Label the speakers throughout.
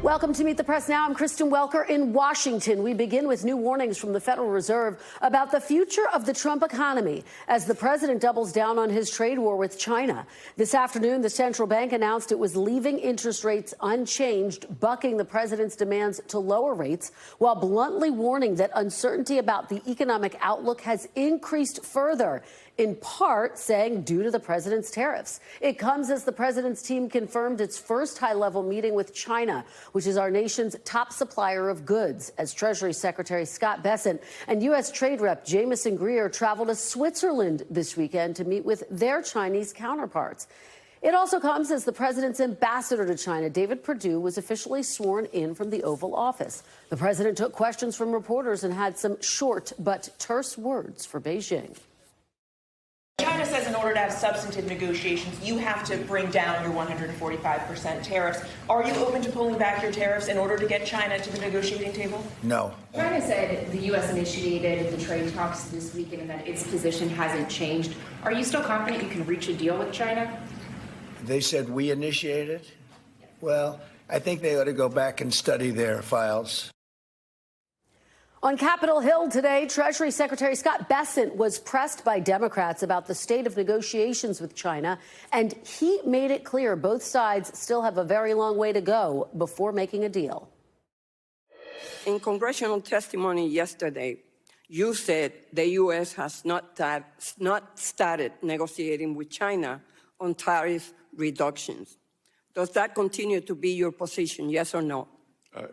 Speaker 1: Welcome to Meet the Press Now. I'm Kristen Welker in Washington. We begin with new warnings from the Federal Reserve about the future of the Trump economy as the president doubles down on his trade war with China. This afternoon, the central bank announced it was leaving interest rates unchanged, bucking the president's demands to lower rates, while bluntly warning that uncertainty about the economic outlook has increased further, in part saying due to the president's tariffs. It comes as the president's team confirmed its first high-level meeting with China, which is our nation's top supplier of goods, as Treasury Secretary Scott Bessent and U.S. Trade Rep Jamieson Greer travel to Switzerland this weekend to meet with their Chinese counterparts. It also comes as the president's ambassador to China, David Perdue, was officially sworn in from the Oval Office. The president took questions from reporters and had some short but terse words for Beijing.
Speaker 2: China says in order to have substantive negotiations, you have to bring down your 145% tariffs. Are you open to pulling back your tariffs in order to get China to the negotiating table?
Speaker 3: No.
Speaker 4: China said the U.S. initiated the trade talks this weekend and that its position hasn't changed. Are you still confident you can reach a deal with China?
Speaker 3: They said we initiated? Well, I think they ought to go back and study their files.
Speaker 1: On Capitol Hill today, Treasury Secretary Scott Bessent was pressed by Democrats about the state of negotiations with China, and he made it clear both sides still have a very long way to go before making a deal.
Speaker 5: In congressional testimony yesterday, you said the U.S. has not started negotiating with China on tariff reductions. Does that continue to be your position, yes or no?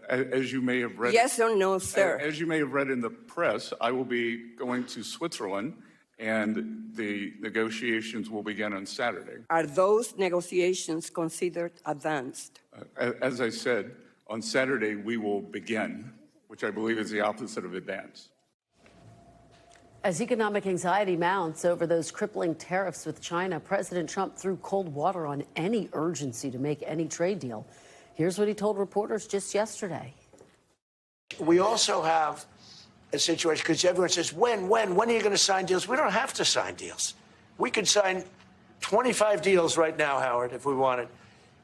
Speaker 6: As you may have read,
Speaker 5: yes or no, sir?
Speaker 6: As you may have read in the press, I will be going to Switzerland, and the negotiations will begin on Saturday.
Speaker 5: Are those negotiations considered advanced?
Speaker 6: As I said, on Saturday we will begin, which I believe is the opposite of advance.
Speaker 1: As economic anxiety mounts over those crippling tariffs with China, President Trump threw cold water on any urgency to make any trade deal. Here's what he told reporters just yesterday.
Speaker 3: We also have a situation, because everyone says, when are you going to sign deals? We don't have to sign deals. We could sign 25 deals right now, Howard, if we wanted.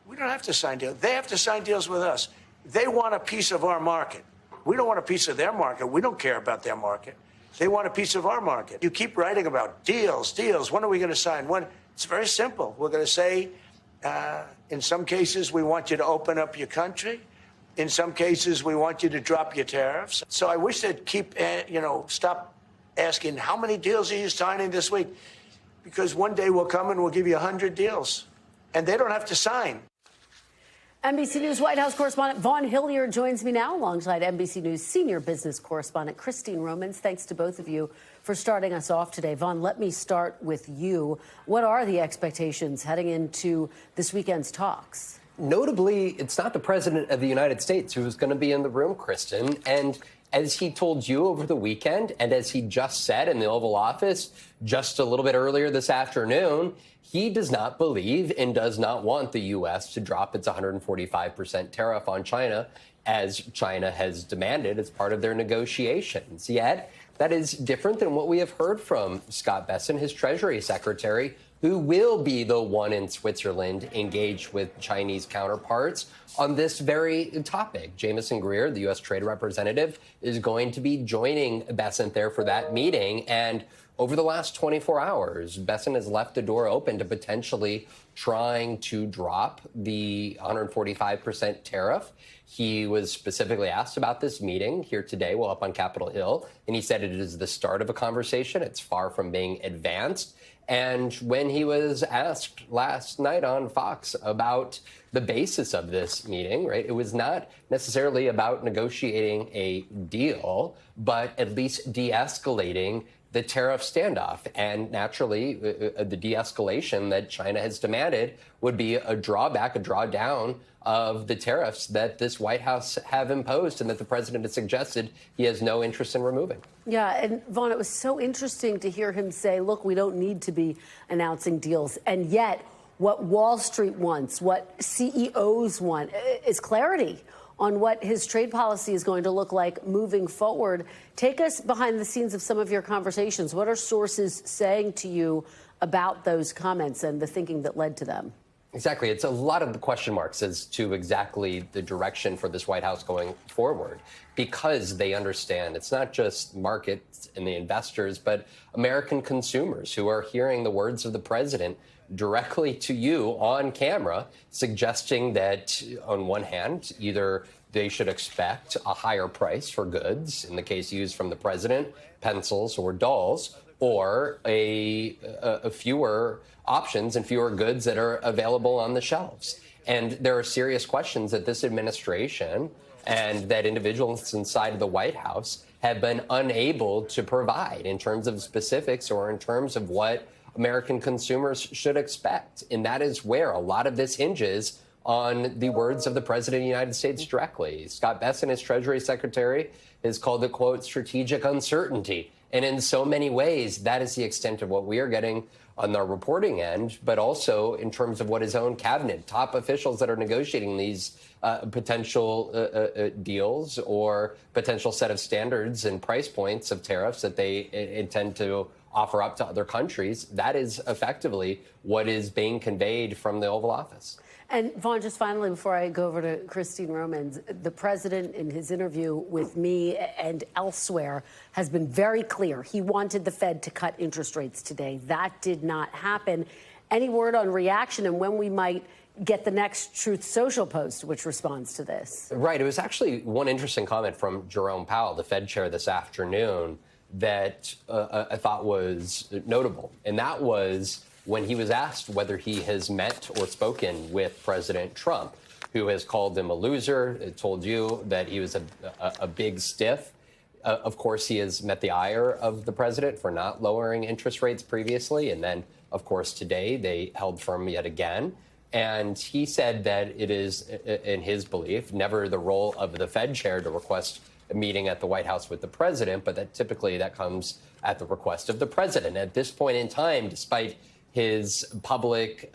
Speaker 3: We don't have to sign deals. They have to sign deals with us. They want a piece of our market. We don't want a piece of their market. We don't care about their market. They want a piece of our market. You keep writing about deals. When are we going to sign? When? It's very simple. We're going to say, in some cases, we want you to open up your country. In some cases, we want you to drop your tariffs. So I wish they'd stop asking, how many deals are you signing this week? Because one day we'll come and we'll give you 100 deals, and they don't have to sign.
Speaker 1: NBC News White House correspondent Vaughn Hillyard joins me now alongside NBC News senior business correspondent Christine Romans. Thanks to both of you for starting us off today. Vaughn, let me start with you. What are the expectations heading into this weekend's talks?
Speaker 7: Notably, it's not the president of the United States who is going to be in the room, Kristen. And as he told you over the weekend, and as he just said in the Oval Office just a little bit earlier this afternoon, he does not believe and does not want the U.S. to drop its 145% tariff on China, as China has demanded as part of their negotiations. Yet, that is different than what we have heard from Scott Bessent, his Treasury Secretary, who will be the one in Switzerland engaged with Chinese counterparts on this very topic. Jamieson Greer, the U.S. Trade Representative, is going to be joining Bessent there for that meeting. And over the last 24 hours, Bessent has left the door open to potentially trying to drop the 145% tariff. He was specifically asked about this meeting here today, well, up on Capitol Hill, and he said it is the start of a conversation. It's far from being advanced. And when he was asked last night on Fox about the basis of this meeting, right, it was not necessarily about negotiating a deal, but at least de-escalating the tariff standoff. And naturally, the de-escalation that China has demanded would be a drawback, a drawdown of the tariffs that this White House have imposed and that the president has suggested he has no interest in removing.
Speaker 1: Yeah, and Vaughn, it was so interesting to hear him say, look, we don't need to be announcing deals. And yet, what Wall Street wants, what CEOs want, is clarity on what his trade policy is going to look like moving forward. Take us behind the scenes of some of your conversations. What are sources saying to you about those comments and the thinking that led to them?
Speaker 7: Exactly. It's a lot of the question marks as to exactly the direction for this White House going forward, because they understand it's not just markets and the investors, but American consumers who are hearing the words of the president directly to you on camera, suggesting that on one hand, either they should expect a higher price for goods, in the case used from the president, pencils or dolls, or a fewer options and fewer goods that are available on the shelves. And there are serious questions that this administration and that individuals inside of the White House have been unable to provide in terms of specifics or in terms of what American consumers should expect. And that is where a lot of this hinges on the words of the President of the United States directly. Scott Bessent, his Treasury Secretary, has called it, quote, strategic uncertainty. And in so many ways, that is the extent of what we are getting on the reporting end, but also in terms of what his own cabinet, top officials that are negotiating these potential deals or potential set of standards and price points of tariffs that they intend to offer up to other countries. That is effectively what is being conveyed from the Oval Office.
Speaker 1: And Vaughn, just finally, before I go over to Christine Romans, the president in his interview with me and elsewhere has been very clear. He wanted the Fed to cut interest rates today. That did not happen. Any word on reaction and when we might get the next Truth Social post which responds to this?
Speaker 7: Right. It was actually one interesting comment from Jerome Powell, the Fed chair, this afternoon that I thought was notable. And that was when he was asked whether he has met or spoken with President Trump, who has called him a loser, told you that he was a big stiff. Of course, he has met the ire of the president for not lowering interest rates previously. And then, of course, today they held firm yet again. And he said that it is, in his belief, never the role of the Fed chair to request a meeting at the White House with the president, but that typically that comes at the request of the president. At this point in time, despite his public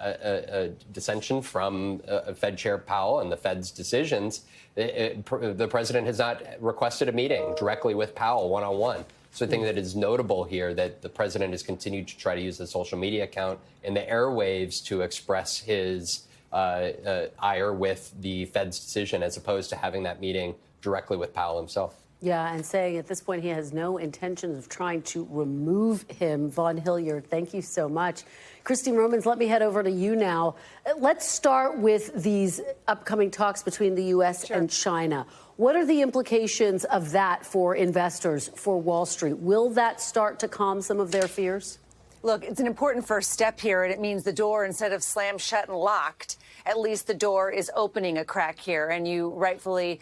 Speaker 7: dissension from Fed Chair Powell and the Fed's decisions, the president has not requested a meeting directly with Powell one-on-one. So I think that is notable here that the president has continued to try to use the social media account and the airwaves to express his ire with the Fed's decision, as opposed to having that meeting directly with Powell himself.
Speaker 1: Yeah, and saying at this point he has no intentions of trying to remove him. Vaughn Hillyard, thank you so much. Christine Romans, let me head over to you now. Let's start with these upcoming talks between the U.S. and China. What are the implications of that for investors, for Wall Street? Will that start to calm some of their fears?
Speaker 8: Look, it's an important first step here, and it means the door, instead of slammed shut and locked, at least the door is opening a crack here. And you rightfully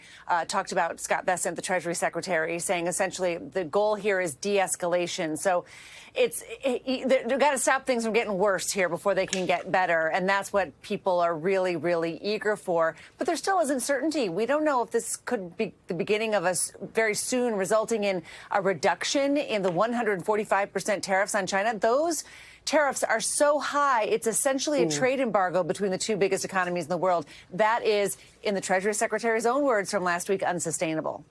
Speaker 8: talked about Scott Bessent, the Treasury Secretary, saying essentially the goal here is de-escalation. So they've got to stop things from getting worse here before they can get better. And that's what people are really, really eager for. But there still is uncertainty. We don't know if this could be the beginning of us very soon resulting in a reduction in the 145% tariffs on China. Those tariffs are so high, it's essentially a trade embargo between the two biggest economies in the world. That is, in the Treasury Secretary's own words from last week, unsustainable.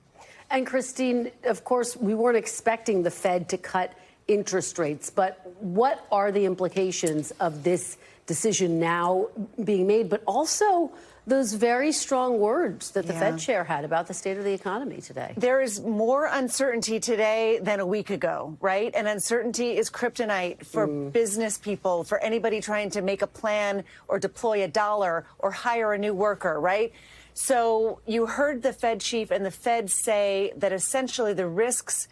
Speaker 1: And Christine, of course, we weren't expecting the Fed to cut interest rates, but what are the implications of this decision now being made, but also those very strong words that the Fed chair had about the state of the economy today?
Speaker 8: There is more uncertainty today than a week ago, right? And uncertainty is kryptonite for business people, for anybody trying to make a plan or deploy a dollar or hire a new worker, right? So you heard the Fed chief and the Fed say that essentially the risks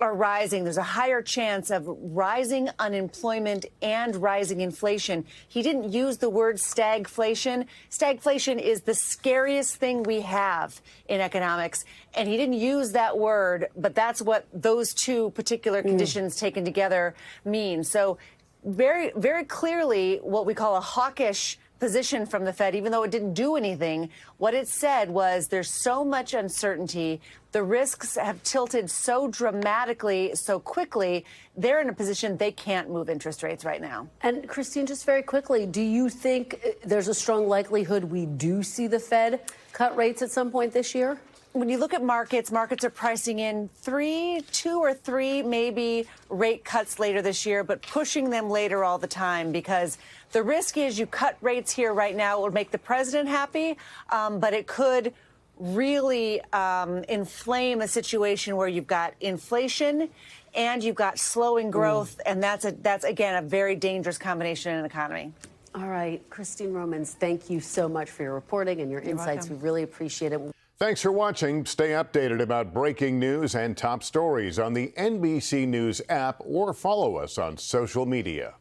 Speaker 8: are rising. There's a higher chance of rising unemployment and rising inflation. He didn't use the word stagflation. Stagflation is the scariest thing we have in economics. And he didn't use that word, but that's what those two particular conditions taken together mean. So very, very clearly what we call a hawkish position from the Fed, even though it didn't do anything. What it said was there's so much uncertainty. The risks have tilted so dramatically, so quickly, they're in a position they can't move interest rates right now.
Speaker 1: And Christine, just very quickly, do you think there's a strong likelihood we do see the Fed cut rates at some point this year?
Speaker 8: when you look at markets are pricing in two or three maybe rate cuts later this year, but pushing them later all the time, because the risk is you cut rates here right now, it would make the president happy, but it could really inflame a situation where you've got inflation and you've got slowing growth, and that's again a very dangerous combination in an economy.
Speaker 1: All right, Christine Romans, thank you so much for your reporting and your insights.
Speaker 8: welcome.
Speaker 1: We really appreciate it.
Speaker 9: Thanks for watching. Stay updated about breaking news and top stories on the NBC News app or follow us on social media.